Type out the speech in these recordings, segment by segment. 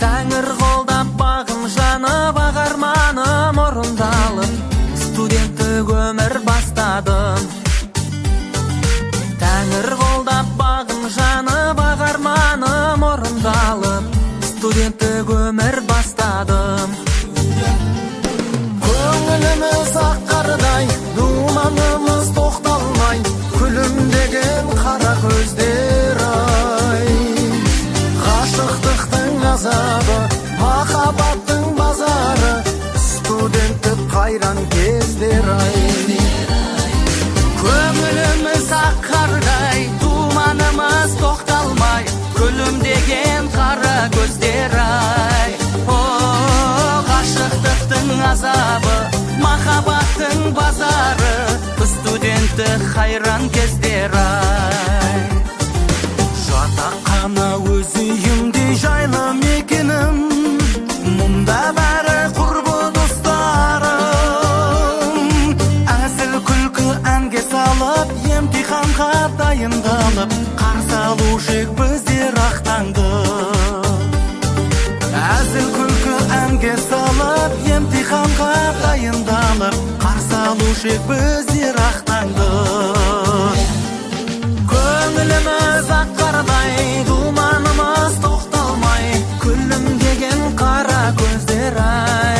Тәңір қолдап бағым жанып, ағарманым орындалып, студенттік өмір бастадым. Тәңір қолдап бағым жанып, ағарманым орындалып, студенттік өмір бастадым. Көңіліміз аққардай, думанымыз тоқталмай, күлімдеген қара көздер ай. Ғашықтықтың азабы, махаббаттың базары, студенттік қайран кездер ай. Көңіліміз аққардай, думанымыз тоқталмай, күлімдеген қара көздер ай. Ғашықтықтың азабы, махаббаттың базары, студенттік қайран кездер ай. Жатақхана өз үйімде жайлы мекенім, мұнда бәрі құрбы достарым. Әзіл күлкі әнге салып, емтиханға дайындалып, қарсы алушек біздер ақтаңды. Әзіл күлкі әнге салып, емтиханға дайындалып, қарсы алушек біздер ақтаңды. Көңіліміз аққардай, думанымыз тоқталмай, күлімдеген қара көздер ай.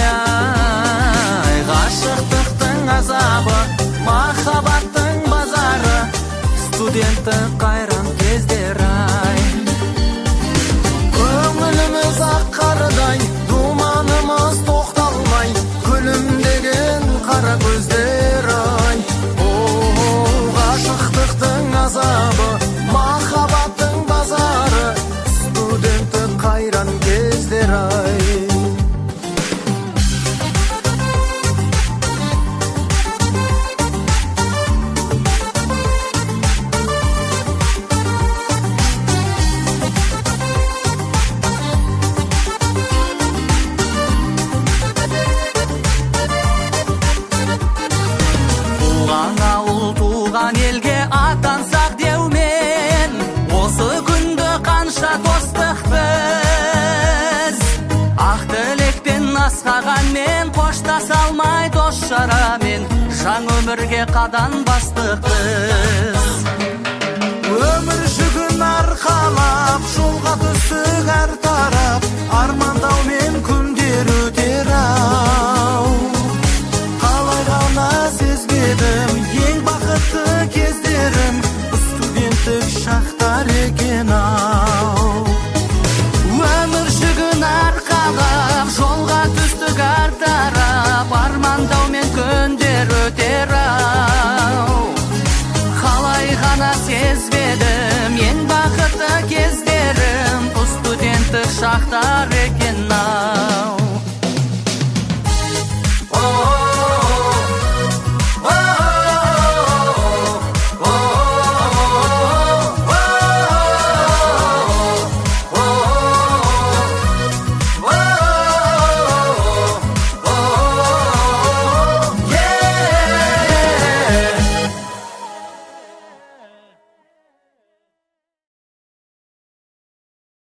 Ғашықтықтың азабы, махаббаттың базары, студенттік қайран кездер ай. Көңіліміз аққардай, думанымыз тоқталмай, күлімдеген қара көздер ай. Ғашықтықтың азабы, махаббаттың базары, студенттік қайран кездер ай. Туған ауыл, туған елге аттансақ деумен, осы күнді қанша достық біз. Ақ тілекпен асқағанмен, қоштаса алмай дос жарамен, жаңа өмірге қадам бастық біз. Өмір жүгін арқалап, жолға түстік әр тарап, армандаумен күндер өтер ау. Қалай ғана сезбедім, ең бақытты кездерім, студенттік шақтар екен ау. Өмір жүгін арқалап, жолға түстік әр тарап, армандаумен күндер өтер ау. Қалай ғана сезбедім, ең бақытты кездерім, студенттік шақтар екен ау.